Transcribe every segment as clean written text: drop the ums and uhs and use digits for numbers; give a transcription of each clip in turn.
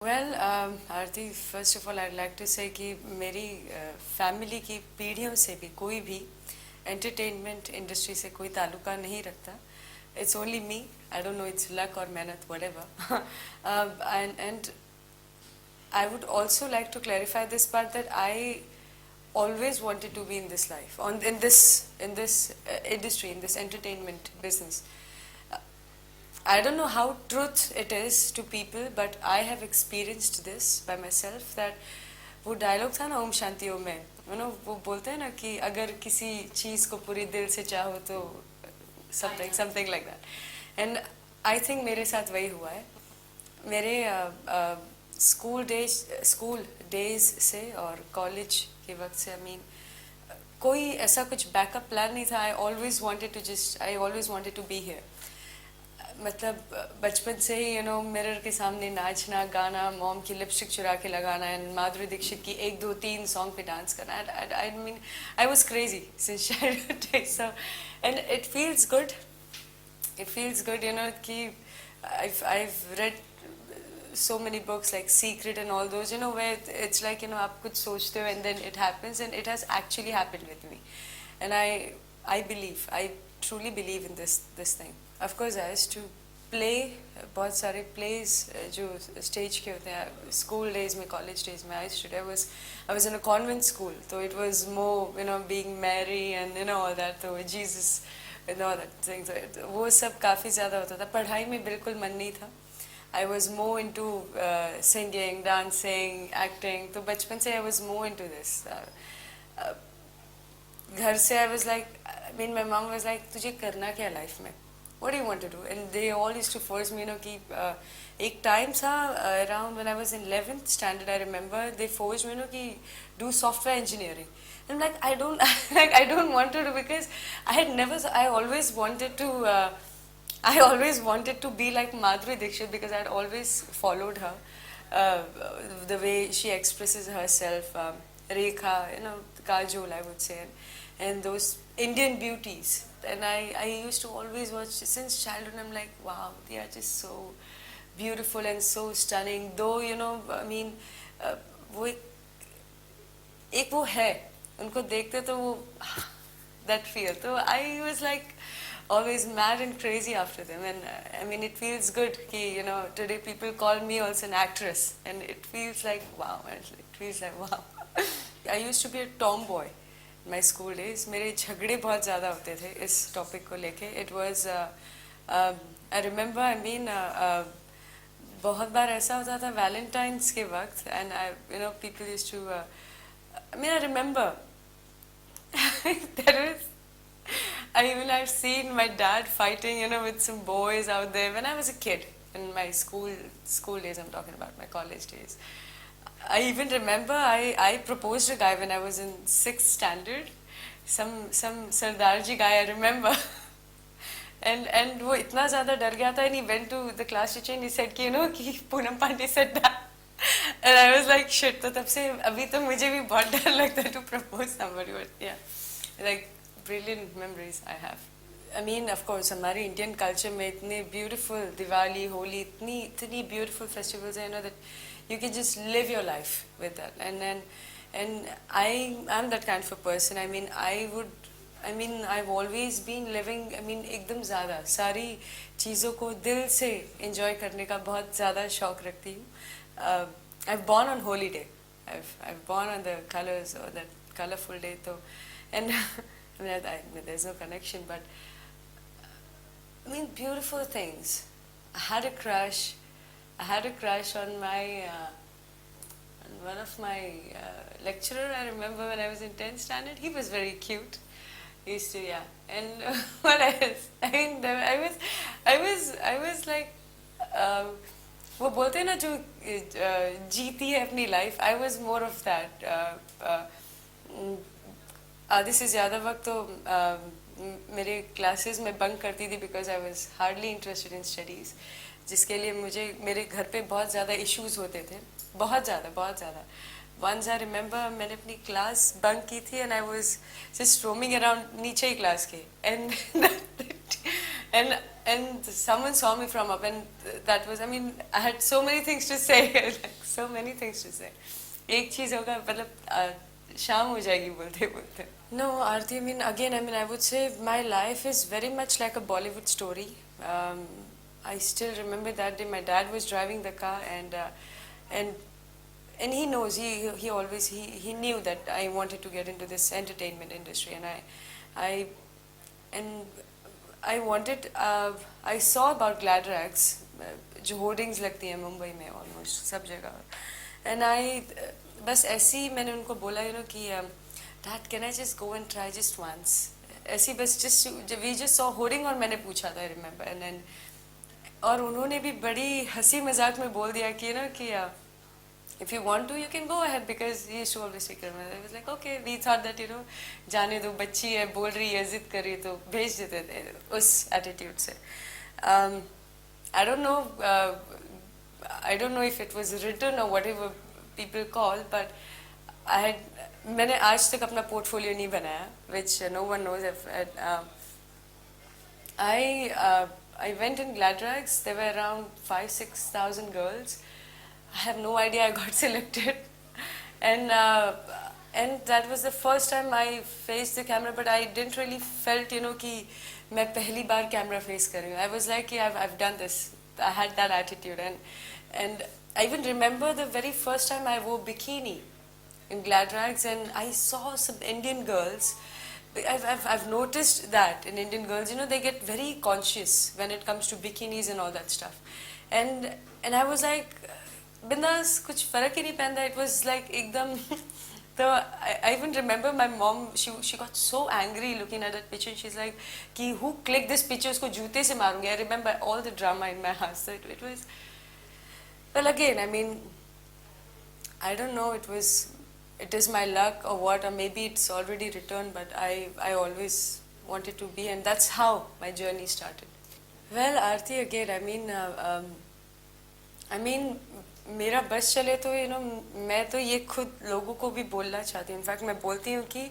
Well Aarti, first of all I like to say कि मेरी family की पीढ़ियों से भी कोई भी एंटरटेनमेंट इंडस्ट्री से कोई ताल्लुका नहीं रखता. It's only me. I don't know, it's luck और मेहनत, whatever. And I would also like to clarify this part that I always wanted to be in this life, in this industry, in this entertainment business. I don't know how truth it is to people, but I have experienced this by myself. That वो dialogue था ना ओम शांति ओम में, वो बोलते हैं ना कि अगर किसी चीज़ को पूरी दिल से चाहो तो something like that. And I think मेरे साथ वही हुआ है. मेरे स्कूल डेज से और कॉलेज के वक्त से, आई मीन कोई ऐसा कुछ बैकअप प्लान नहीं था. I always wanted to be here. मतलब बचपन से ही मिरर के सामने नाचना, गाना, मॉम की लिपस्टिक चुरा के लगाना, एंड माधुरी दीक्षित की 1 2 3 सॉन्ग पे डांस करना. I mean I was crazy since childhood days. So and it feels good. कि I've read so many books like Secret and all those, where it's like, आप कुछ सोचते हो and then it happens, and it has actually happened with me. And I truly believe in this thing. Of course, I used to play बहुत सारे plays जो stage के होते हैं. School days में, college days में, I was in a convent school, so it was more, being Mary and all that, so Jesus and all that things. वो सब काफ़ी ज़्यादा होता था. पढ़ाई में बिल्कुल मन नहीं था. I was more into singing, dancing, acting. तो बचपन से I was more into this. घर से I was like, I mean my mom was like, तुझे करना क्या life में? What do you want to do? And they all used to force me, कि एक time था around when I was in 11th standard, I remember they forced me, कि do software engineering. And I'm like, I don't like, I don't want to do, because I always wanted to be like Madhuri Dixit, because I had always followed her, the way she expresses herself, Rekha, Kajol, I would say, and those Indian beauties. And I used to always watch since childhood. I'm like, wow, they are just so beautiful and so stunning. Though, I mean, वो एक वो है, उनको देखते तो वो that feel. So I was like always mad and crazy after them, and I mean it feels good कि today people call me also an actress, and it feels like wow. I used to be a tomboy in my school days. मेरे झगड़े बहुत ज़्यादा होते थे इस topic को लेके. It was I remember, I mean बहुत बार ऐसा होता था Valentine's के वक्त, and people used to I mean I remember I've seen my dad fighting, with some boys out there when I was a kid in my school days. I'm talking about my college days. I even remember I proposed a guy when I was in 6th standard. Some Sardarji guy, I remember. and वो इतना ज़्यादा डर गया था, and he went to the class teacher and he said कि कि Poonam Pandey said that. And I was like shit. तो तब से अभी तो मुझे भी बहुत डर लगता है to propose somebody, but yeah, like brilliant memories I have. I mean, of course, हमारे Indian culture में इतने beautiful दिवाली, होली, इतनी beautiful festivals हैं, that you can just live your life with that. And I am that kind of a person. I mean, I've always been living, I mean, एकदम ज़्यादा सारी चीज़ों को दिल से enjoy करने का बहुत ज़्यादा शौक रखती हूँ. I've born on holy day. I've born on the colors, or that colorful day. So, and I mean, there's no connection, but I mean, beautiful things. I had a crush on my on one of my lecturer. I remember when I was in 10th standard. He was very cute. He used to, yeah. And what else? I mean, I was like. वो बोलते हैं ना जो जीती है अपनी life. I was more of that. आधे से ज़्यादा वक्त तो मेरे क्लासेस में बंक करती थी, because I was hardly interested in studies, जिसके लिए मुझे मेरे घर पे बहुत ज़्यादा इश्यूज होते थे. बहुत ज़्यादा. Once I remember, मैंने अपनी क्लास बंक की थी, and I was just roaming around नीचे ही क्लास के, and and and someone saw me from up, and that was, I mean, I had so many things to say, like so many things to say. एक चीज होगा, मतलब शाम हो जाएगी बोलते बोलते. No, Aarti, I mean, again, I mean, I would say my life is very much like a Bollywood story. Um, I still remember that day my dad was driving the car, and and he knows, he always he knew that I wanted to get into this entertainment industry, and I and I wanted, I saw about Gladrax, जो hoardings लगती हैं मुंबई में almost सब जगह, and I बस ऐसे ही मैंने उनको बोला, यू नो कि dad can I just go and try just once, ऐसी बस just we just saw hoarding, और मैंने पूछा था, आई रिमेम्बर, एंड और उन्होंने भी बड़ी हंसी मजाक में बोल दिया कि ना कि if you want to you can go ahead, because he used to always take care of me. I was like, okay, we thought that, you know, जाने दो, बच्ची है, बोल रही है, जिद कर रही है, तो भेज देते थे उस attitude से. I don't know, I don't know if it was written or whatever people call, but मैंने आज तक अपना portfolio नहीं बनाया, which no one knows. I went in Gladrax. There were around 5,000-6,000 girls. I have no idea I got selected, and that was the first time I faced the camera. But I didn't really felt, you know, कि मैं पहली बार camera face कर रही हूँ. I was like, yeah, I've done this. I had that attitude, and I even remember the very first time I wore bikini in Gladrax, and I saw some Indian girls. I've noticed that in Indian girls, you know, they get very conscious when it comes to bikinis and all that stuff, and I was like, बिंदास, कुछ फर्क ही नहीं पहनता. It was like एकदम. So I even remember my mom, she got so angry looking at that picture. She's like, कि who clicked this picture, उसको जूते से मारूंगी. I remember all the drama in my house. So it was, well, again, I mean, I don't know, it is my luck or what, or maybe it's already returned, but I always wanted to be, and that's how my journey started. Well, Aarti, again, I mean, मेरा बस चले तो, you know, मैं तो ये खुद लोगों को भी बोलना चाहती हूँ. इनफैक्ट मैं बोलती हूँ कि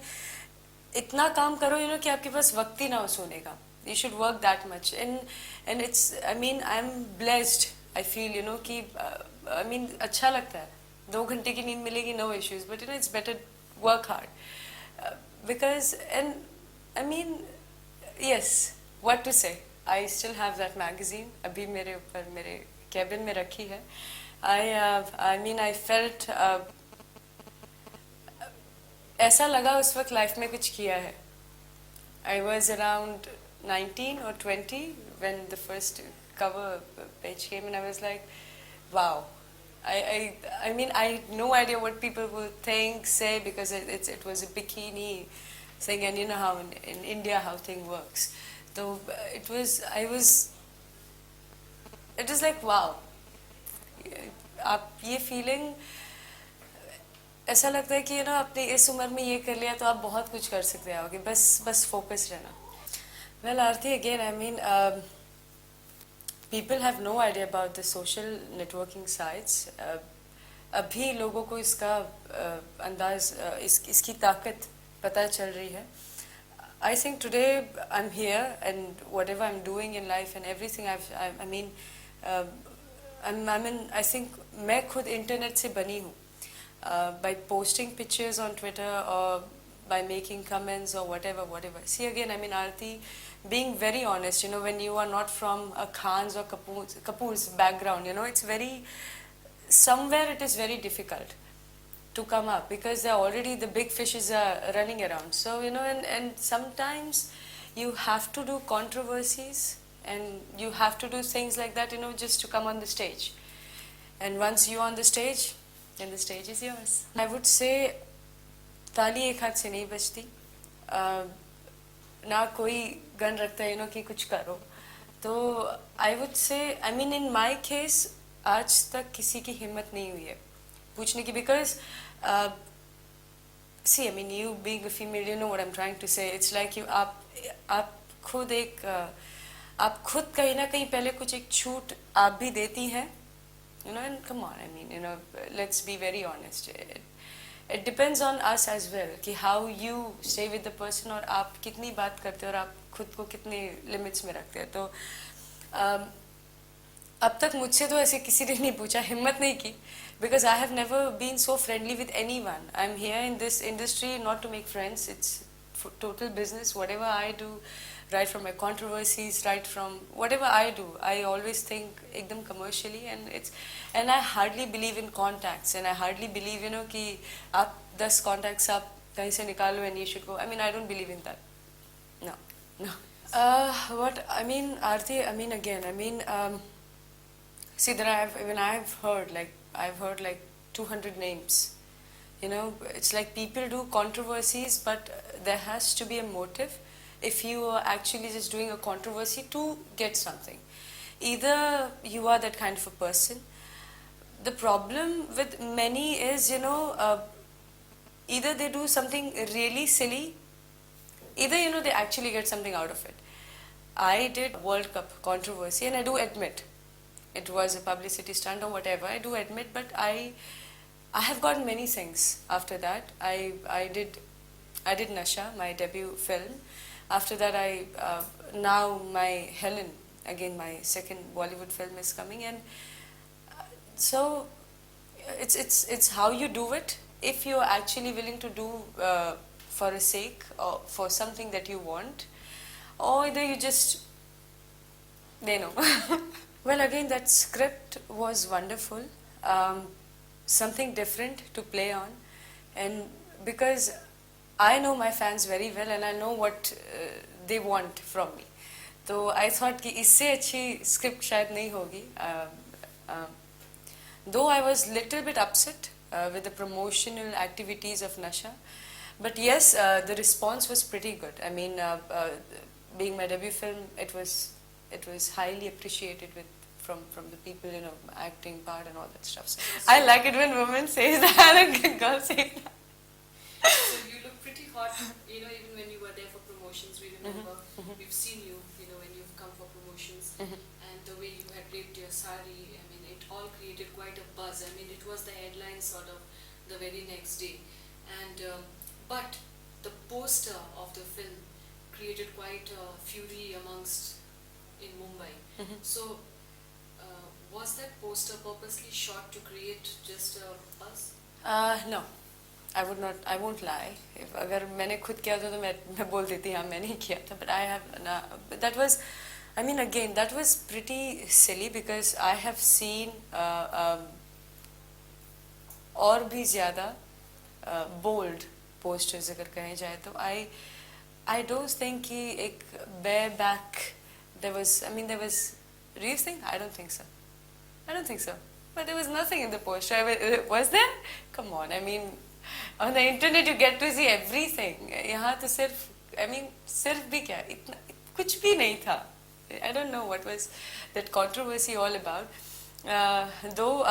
इतना काम करो, यू नो, कि आपके पास वक्त ही ना हो सोने का. You should work that much, and it's, I mean, I am blessed. I feel, you know, कि आई मीन अच्छा लगता है. 2 घंटे की नींद मिलेगी, no issues, but you know it's better work hard, because, and I mean, yes, what to say, I still have that magazine अभी मेरे ऊपर मेरे कैबिन में रखी है. I mean, I felt ऐसा लगा उस वक्त लाइफ में कुछ किया है. I was around 19 or 20 when the first cover page came, and I was like, wow. I mean, I had no idea what people would think, say, because it was a bikini thing, and you know how in India how thing works. So it was like, wow. आप ये feeling, ऐसा लगता है कि, you know, अपनी इस उम्र में ये कर लिया तो आप बहुत कुछ कर सकते आओगे, बस फोकस रहना. Well, Aarti, again, I mean, people have no idea about the social networking sites. अभी लोगों को इसका अंदाज, इसकी ताकत पता चल रही है. I think today I'm here, and whatever I'm doing in life and everything I mean, I think मैं खुद इंटरनेट से बनी हूँ, by posting pictures on Twitter or by making comments or whatever. See, again, I mean, Aarti, being very honest, you know, when you are not from a Khan's or Kapoor's background, you know, it's very, somewhere it is very difficult to come up, because there already the big fishes are running around. So, you know, and sometimes you have to do controversies, and you have to do things like that, you know, just to come on the stage. And once you're on the stage, then the stage is yours. I would say, ताली एक हाथ से नहीं बजती, ना कोई gun रखता है, you know, कि कुछ करो. तो I would say, I mean, in my case, आज तक किसी की हिम्मत नहीं हुई है पूछने की, because see, I mean, you being a female, you know what I'm trying to say. It's like you, आप खुद एक, आप खुद कहीं ना कहीं पहले कुछ एक छूट आप भी देती हैं, you know, and come on, I mean, you know, let's be very honest. It depends on us as well कि how you stay with the person, और आप कितनी बात करते हो और आप खुद को कितने लिमिट्स में रखते हैं. तो अब तक मुझसे तो ऐसे किसी ने नहीं पूछा, हिम्मत नहीं की, because I have never been so friendly with anyone. I'm here in this industry not to make friends. It's total business. Whatever I do, right from my controversies, right from whatever I do, I always think ekdam commercially, and I hardly believe in contacts, and I hardly believe कि आप 10 contacts आप कहीं से निकालो and you should go. I mean, I don't believe in that. No, no. What I mean, Aarti, I mean again, I mean. See, that I've heard like 200 names. You know, it's like people do controversies, but there has to be a motive. If you are actually just doing a controversy to get something, either you are that kind of a person. The problem with many is, either they do something really silly, either they actually get something out of it. I did World Cup controversy, and I do admit it was a publicity stunt or whatever, I do admit, but I have gotten many things after that. I did Nasha, my debut film. After that, now my Helen, again my second Bollywood film is coming, and so it's how you do it. If you're actually willing to do for a sake or for something that you want, or either you just, they know. Well, again, that script was wonderful, something different to play on, and because I know my fans very well and I know what they want from me, so I thought कि इससे अच्छी script शायद नहीं होगी. Though I was little bit upset with the promotional activities of Nasha, but yes, the response was pretty good. I mean, being my debut film, it was highly appreciated from the people, acting part and all that stuff. So I like it when women say that and girls say that. So you look pretty hot, even when you were there for promotions. We remember, we've seen you, when you've come for promotions, and the way you had draped your sari. I mean, it all created quite a buzz. I mean, it was the headline sort of the very next day, and but the poster of the film created quite a fury amongst in Mumbai. So. Was that poster purposely shot to create just a buzz? No, I would not. I won't lie. If अगर मैंने खुद किया था तो मैं बोल देती हाँ मैंने ही किया था. But I have that was, I mean again that was pretty silly because I have seen और भी ज़्यादा bold posters अगर कहे जाए तो I don't think कि एक bareback there was. Do you think? I don't think so. But there was nothing in the poster. Was there? Come on. I mean, on the internet you get to see everything. यहाँ तो सिर्फ भी क्या इतना कुछ भी नहीं था. I don't know what was that controversy all about. Though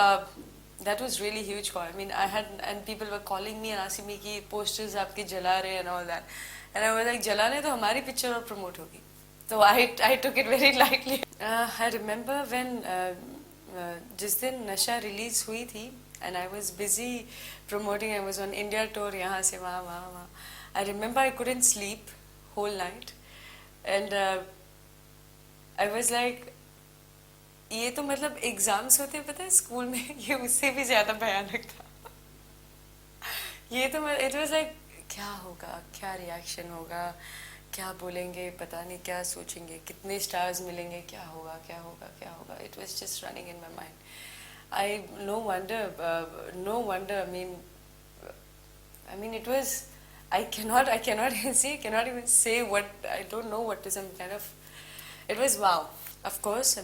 that was really huge call. I mean, and people were calling me and asking me कि posters आपके जला रहे and all that. And I was like, जलाने तो हमारी picture और promote होगी. So I took it very lightly. I remember when जिस दिन नशा रिलीज हुई थी and I was busy promoting. I was on India tour, यहाँ से वहाँ. I remember I couldn't sleep whole night, and I was like, ये तो मतलब एग्जाम्स होते हैं पता है स्कूल में, ये उससे भी ज़्यादा भयानक था. ये तो it was like क्या होगा, क्या रिएक्शन होगा, क्या बोलेंगे, पता नहीं क्या सोचेंगे, कितने स्टार्स मिलेंगे, क्या होगा. It was just running in my mind. No wonder. I mean, it was. I cannot even say what. I don't know what to some kind of. It was wow. Of course,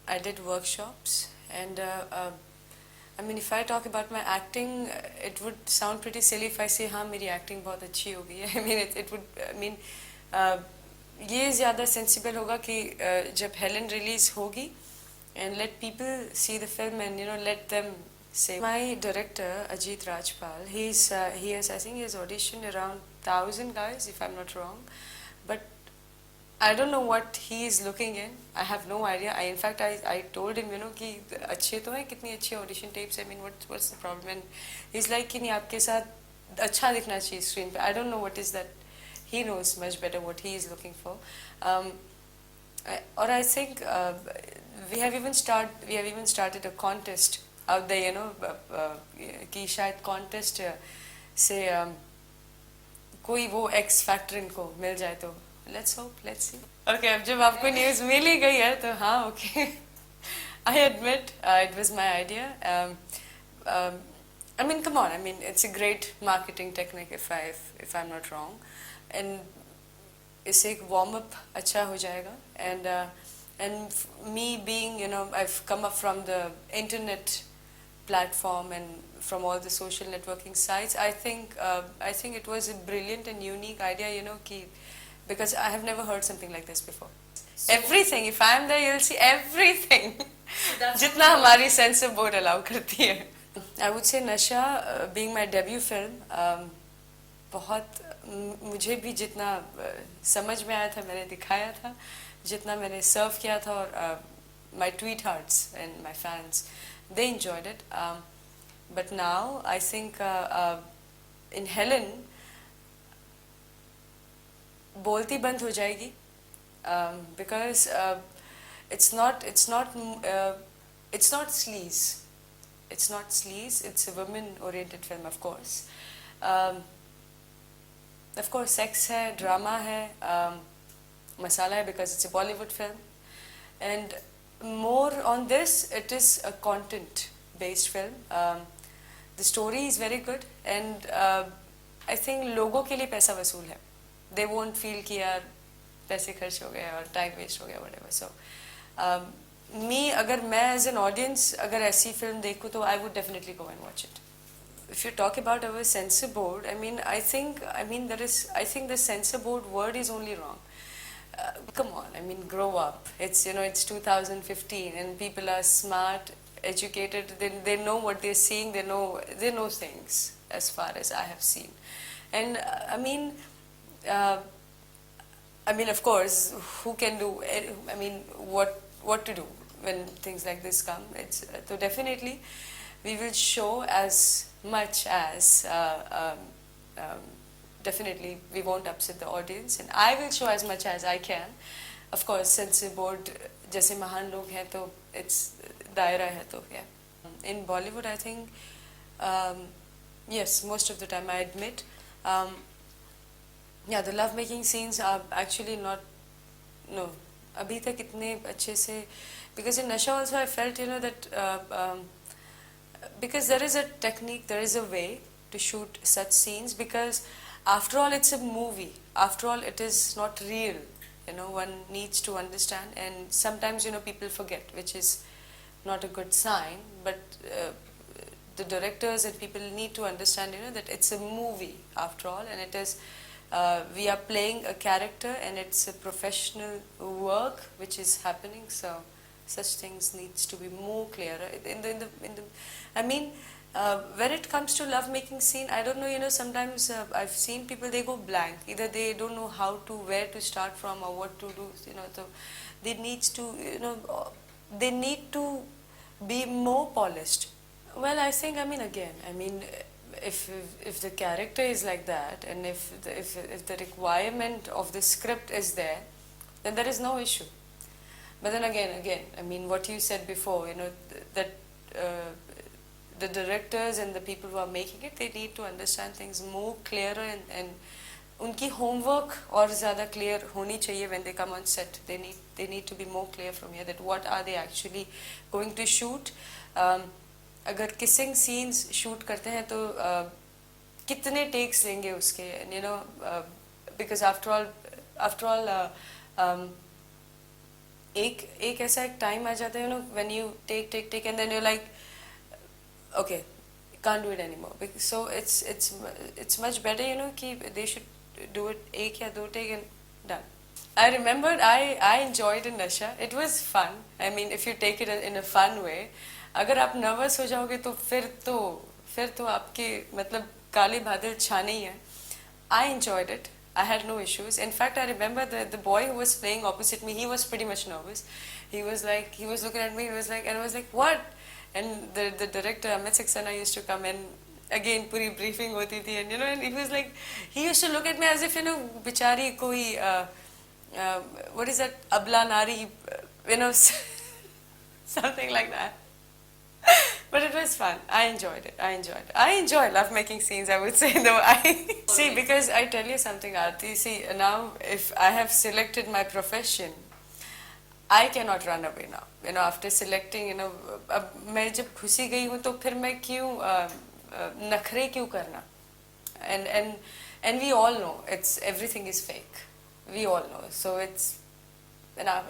I did workshops, and if I talk about my acting, it would sound pretty silly if I say, हाँ मेरी acting बहुत अच्छी होगी. It would. ये ज़्यादा sensible होगा कि जब Helen release होगी, and let people see the film and let them say. My director Ajit Rajpal, he has I think he has auditioned around 1,000 guys if I'm not wrong, but I don't know what he is looking in. I have no idea. In fact, I told him, कि अच्छे तो हैं, कितनी अच्छी audition tapes. What's the problem? And he's like कि नहीं आपके साथ अच्छा दिखना चाहिए screen पे. I don't know what is that he knows much better what he is looking for. Or I think we have even started a contest out there, you know, कि शायद contest से कोई वो X factor इनको मिल जाए तो let's hope, let's see. Okay, अब जब आपको news मिल ही गई है तो हाँ, okay. I admit it was my idea. I mean, come on. I mean, it's a great marketing technique if I'm not wrong, and इससे एक warm up अच्छा हो जाएगा. And me being, you know, I've come up from the internet platform and from all the social networking sites. I think it was a brilliant and unique idea, you know, because I have never heard something like this before. So everything. If I'm there, you'll see everything. जितना हमारी sensor board allow करती है. I would say Nasha, being my debut film, बहुत मुझे भी जितना समझ में आया था मैंने दिखाया था, जितना मैंने सर्व किया था, और my tweethearts and my fans, they enjoyed it. But now I think in Helen बोलती बंद हो जाएगी, because it's not sleaze. It's not sleaze. It's a women-oriented film, of course. Of course, sex है, drama है, masala hai, because it's a Bollywood film. And more on this, it is a content-based film. The story is very good, and I think लोगों के लिए पैसा वसूल है. They won't feel कि यार पैसे खर्च हो गए और time waste हो गया, whatever. So, me, अगर मैं as an audience अगर ऐसी film देखूँ तो I would definitely go and watch it. If you talk about our censor board, I think the censor board word is only wrong. Come on, I mean, grow up. It's, you know, it's 2015 and people are smart, educated. They know what they're seeing. They know things as far as I have seen. And of course, who can do? What to do when things like this come? So definitely, we will show as much as definitely we won't upset the audience, and I will show as much as I can. Of course, censor board जैसे महान लोग हैं तो it's दायरा है तो yeah. In Bollywood, I think yes, most of the time I admit. Yeah, the love making scenes are actually not, no, अभी तक इतने अच्छे से, because in Nasha also I felt, you know, that because there is a technique, there is a way to shoot such scenes, because after all it's a movie, after all it is not real, you know, one needs to understand, and sometimes, you know, people forget, which is not a good sign, but the directors and people need to understand, you know, that it's a movie after all, and it is we are playing a character, and it's a professional work which is happening. So such things needs to be more clearer. When it comes to love making scene, I don't know, you know, sometimes I've seen people, they go blank. Either they don't know where to start from or what to do, you know. So they needs to, you know, they need to be more polished. Well, I think, if the character is like that, and if the requirement of the script is there, then there is no issue. But then again, what you said before, you know, that the directors and the people who are making it, they need to understand things more clearer, and उनकी homework और ज़्यादा clear होनी चाहिए when they come on set. They need to be more clear from here that what are they actually going to shoot. अगर kissing scenes shoot करते हैं तो कितने takes लेंगे उसके, and you know, because after all एक ऐसा एक time आ जाता है, you know, when you take and then you're like, okay, can't do it anymore. So it's much better, you know, कि they should do it एक या दो take and done. I remembered I enjoyed in Nasha. It was fun. I mean, if you take it in a fun way. अगर आप nervous हो जाओगे तो फिर तो आपके मतलब काले बादल छाने ही हैं. I enjoyed it. I had no issues. In fact, I remember the boy who was playing opposite me, he was pretty much nervous. He was looking at me, and I was like, what? And the director, Amit Saxena, used to come in, again पूरी briefing होती थी, and and it was like he used to look at me as if बेचारी कोई what is that abla nari, something like that. But it was fun. I enjoyed it. I enjoy love making scenes, I would say, though. I see, because I tell you something, Aarti. See, now if I have selected my profession, I cannot run away now. After selecting, अब मैं जब घुसी गई हूँ तो फिर मैं क्यों नखरे क्यों करना? And we all know everything is fake. We all know. So it's our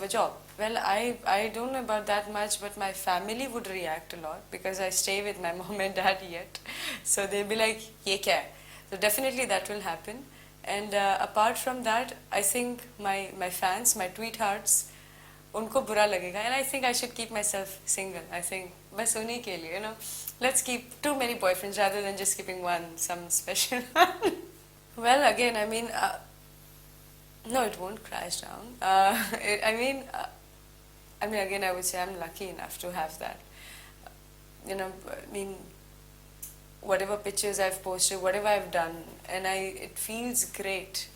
job. Well, I don't know about that much, but my family would react a lot because I stay with my mom and dad yet. So they'll be like, "Ye kya hai?" So definitely that will happen. And apart from that, I think my fans, my tweethearts, उनको बुरा लगेगा. And I think I should keep myself single. I think बस उन्हीं के लिए, let's keep too many boyfriends rather than just keeping one, some special one. Well, again, I mean, no, it won't crash down. Again, I would say I'm lucky enough to have that. Whatever pictures I've posted, whatever I've done, and it feels great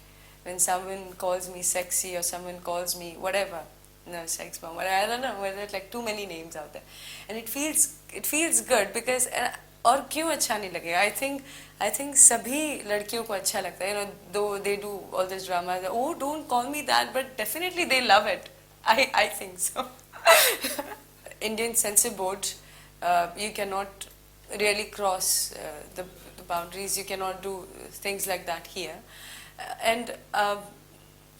when someone calls me sexy or someone calls me whatever. No, sex bomb. I don't know whether it's like too many names out there, and it feels good because और क्यों अच्छा नहीं लगेगा? I think सभी लड़कियों को अच्छा लगता है. Though they do all this drama, oh, don't call me that, but definitely they love it. I think so. Indian censor board, you cannot really cross the boundaries. You cannot do things like that here. And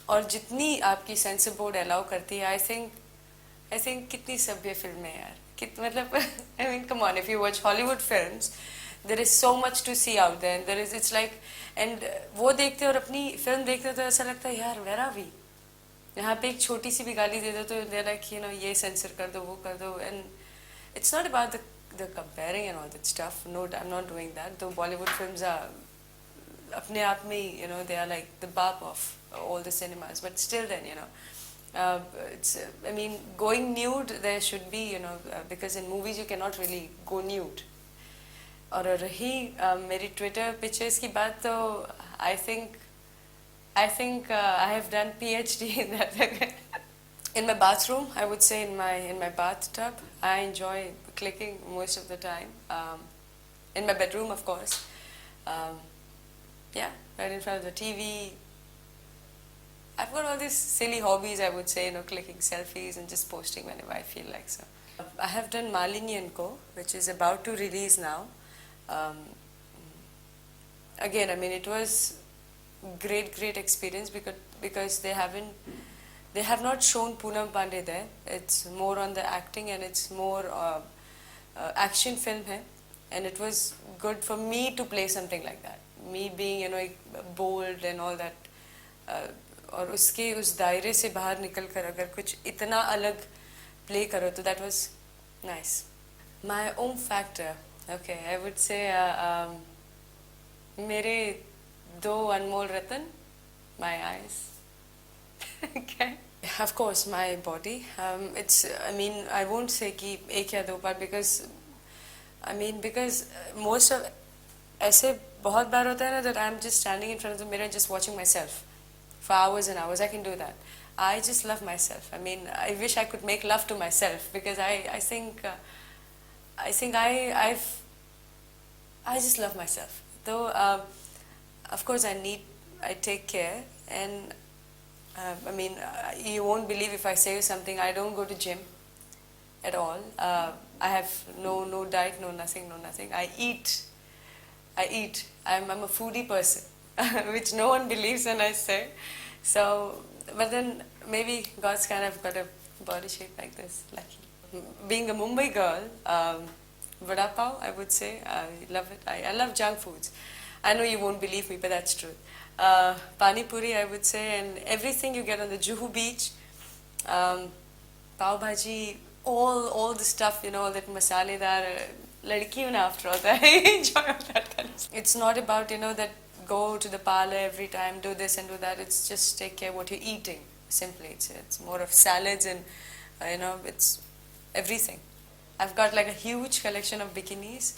और जितनी आपकी sensor board allow करती है, I think कितनी सभ्य film है यार. मतलब I mean, come on, if you watch Hollywood films, there is so much to see out there. And it's like, and वो देखते और अपनी फिल्म देखते तो ऐसा लगता है यार, where are we? यहाँ पे एक छोटी सी भी गाली दे दो तो they're like, ये सेंसर कर दो, वो कर दो. And it's not about the comparing and all that stuff. No, I'm not doing that. Though Bollywood films are अपने आप में they are like the bap of all the cinemas. But still then, I mean, going nude there should be, because in movies you cannot really go nude. और रही मेरी Twitter pictures की बात तो I think I have done PhD in that. In my bathroom, I would say in my bathtub, I enjoy clicking most of the time. In my bedroom, of course. Yeah, right in front of the TV. I've got all these silly hobbies, I would say, clicking selfies and just posting whenever I feel like so. I have done Malini & Co., which is about to release now. Again, I mean, it was great experience because they have not shown Poonam Pandey there. It's more on the acting and it's more action film hai. And it was good for me to play something like that. Me being, bold and all that. और उसके उस दायरे से बाहर निकल कर अगर कुछ इतना अलग play करो तो that was nice. My own factor, okay, I would say मेरे दो अनमोल रतन, my eyes. Okay. Of course, my body. I mean, I won't say कि एक या दो बार because most of ऐसे बहुत बार होता है ना that I'm just standing in front of the mirror just watching myself for hours and hours. I can do that. I just love myself. I mean, I wish I could make love to myself because I think I just love myself. Though, of course, I take care and I mean, you won't believe if I say you something. I don't go to gym at all. I have no diet, no nothing. I eat. I'm a foodie person, which no one believes when I say. So, but then maybe God's kind of got a body shape like this, lucky. Being a Mumbai girl, vada pav, I would say, I love it. I love junk foods. I know you won't believe me, but that's true. Pani puri, I would say, and everything you get on the Juhu beach, pav bhaji, all the stuff, that masaledar, ladkiyon after all that. I enjoy all that kind of stuff. It's not about, that go to the parlor every time, do this and do that. It's just take care what you're eating, simply. It's more of salads and, it's everything. I've got like a huge collection of bikinis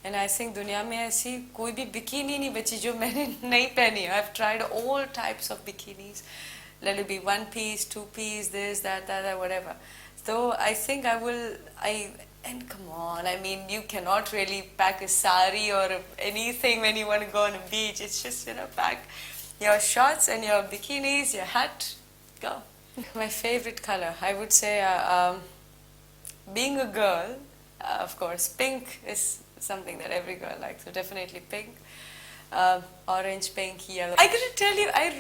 And I think दुनिया में ऐसी कोई भी bikini नहीं बची जो मैंने नहीं पहनी है. I've tried all types of bikinis. Let it be one piece, two piece, this, that, whatever. So I think and come on, I mean, you cannot really pack a sari or anything when you want to go on a beach. It's just, pack your shorts and your bikinis, your hat, go. My favorite color, I would say, being a girl, of course, pink is something that every girl likes, so definitely pink. Orange, pink, yellow. I gotta tell you, I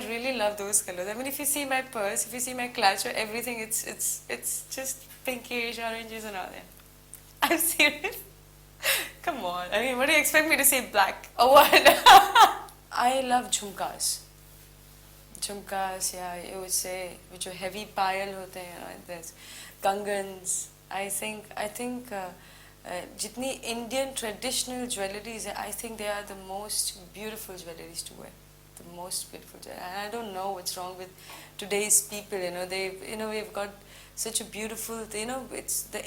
really love those colors. I mean, if you see my purse, if you see my clutch, or everything, it's just pinkish, oranges, and all that. I'm serious. Come on. I mean, what do you expect me to say? Black or what? I love jhumkas. Jhumkas, yeah, you would say, which are heavy payal hote hain, there's kangans. I think. Jitni Indian traditional jewelries, I think they are the most beautiful jewelries to wear. The most beautiful jewelry. And I don't know what's wrong with today's people. We've got such a beautiful. It's the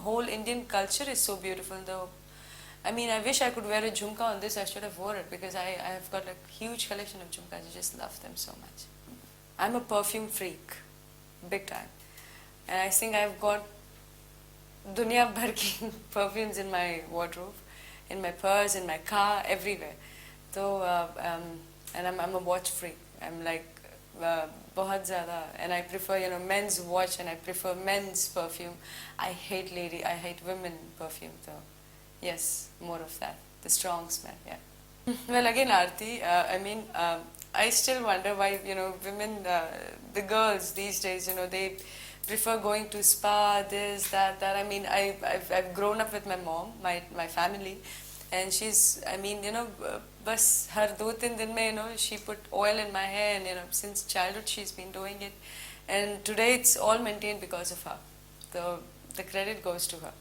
whole Indian culture is so beautiful. Though, I mean, I wish I could wear a jhumka on this. I should have worn it because I have got a huge collection of jhumkas. I just love them so much. I'm a perfume freak, big time, and I think I've got दुनिया भर की perfumes in my wardrobe, in my purse, in my car, everywhere. So, and I'm a watch freak. I'm like बहुत ज़्यादा, and I prefer men's watch and I prefer men's perfume. I hate women perfume. So, yes, more of that. The strong smell, yeah. Well, again, Aarti, I mean, I still wonder why women, the girls these days, they prefer going to spa, this, that. I mean, I've grown up with my mom, my family, and she's, I mean, bas har 2-3 din mein, she put oil in my hair, and since childhood she's been doing it, and today it's all maintained because of her. So the credit goes to her.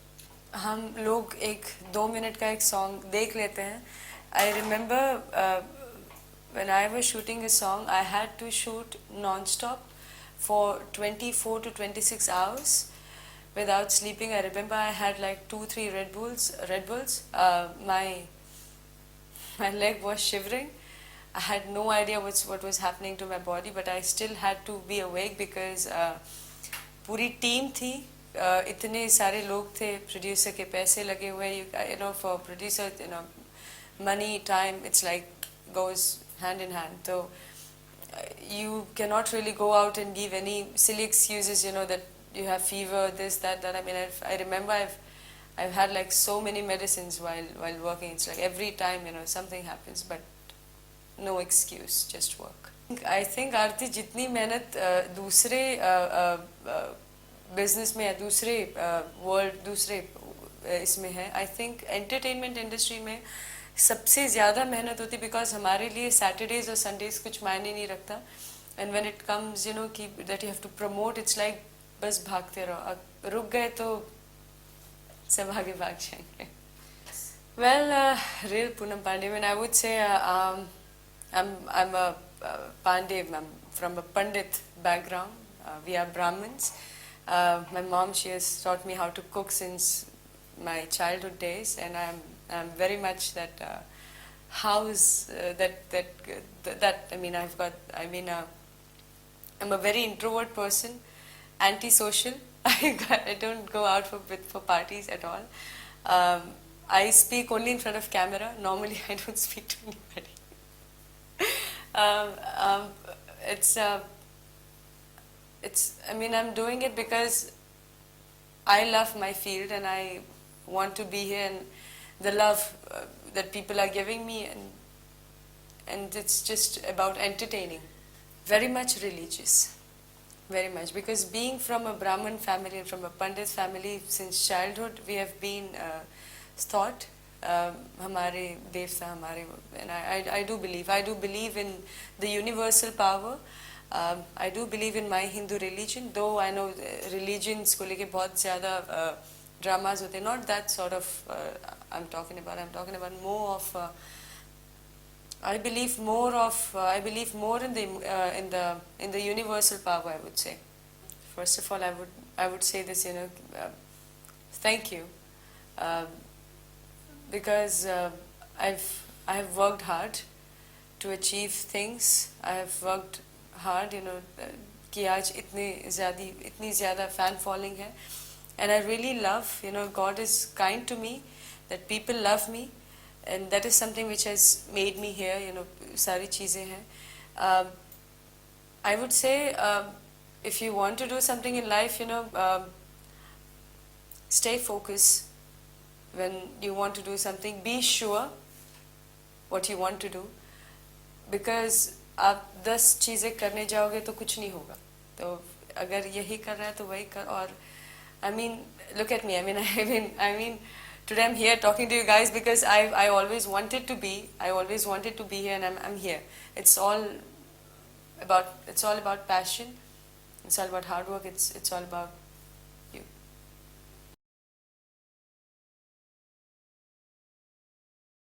हम लोग एक 2 minute का एक song देख लेते हैं. I remember when I was shooting a song, I had to shoot non-stop for 24 to 26 hours without sleeping. I remember I had like 2-3 Red Bulls. My leg was shivering. I had no idea what was happening to my body, but I still had to be awake because पूरी team थी. इतने सारे लोग थे, producer के पैसे लगे हुए, for producer, money, time, it's like goes hand in hand. So you cannot really go out and give any silly excuses, that you have fever, this, that. I mean, I remember I've had like so many medicines while working. It's like every time, something happens, but no excuse, just work. I think Aarti, जितनी मेहनत दूसरे business में या दूसरे world, दूसरे इसमें है, I think entertainment industry में सबसे ज़्यादा मेहनत होती because हमारे लिए Saturdays और Sundays कुछ मायने नहीं रखता, and when it comes कि that you have to promote, it's like बस भागते रहो, रुक गए तो सब आगे भाग जाएंगे. Well, real Poonam Pandey, I mean, I would say I'm a Pandey. I'm from a Pandit background. We are Brahmins. My mom, she has taught me how to cook since my childhood days, and I'm very much that house that I mean I'm a very introvert person, antisocial. I don't go out for parties at all. I speak only in front of camera. Normally, I don't speak to anybody. I mean, I'm doing it because I love my field and I want to be here, and the love that people are giving me, and it's just about entertaining. Very much religious, very much, because being from a Brahmin family and from a Pandit family since childhood, we have been taught हमारे देवता हमारे, and I do believe in the universal power. I do believe in my Hindu religion, though I know religions को लेके बहुत ज़्यादा dramas होते हैं. Not that sort of I'm talking about more of I believe more in the universal power, I would say. First of all, I would say this, thank you. because I have worked hard to achieve things. I have worked hard, कि आज इतनी ज़्यादा fan following है, and I really love, God is kind to me, that people love me, and that is something which has made me here. सारी चीज़ें हैं. I would say, if you want to do something in life, stay focused. When you want to do something, be sure what you want to do, because आप 10 चीज़ें करने जाओगे तो कुछ नहीं होगा. तो अगर यही कर रहा है तो वही कर. और I mean, look at me. I mean, today I'm here talking to you guys because I always wanted to be. I always wanted to be here, and I'm here. It's all about passion. It's all about hard work. It's all about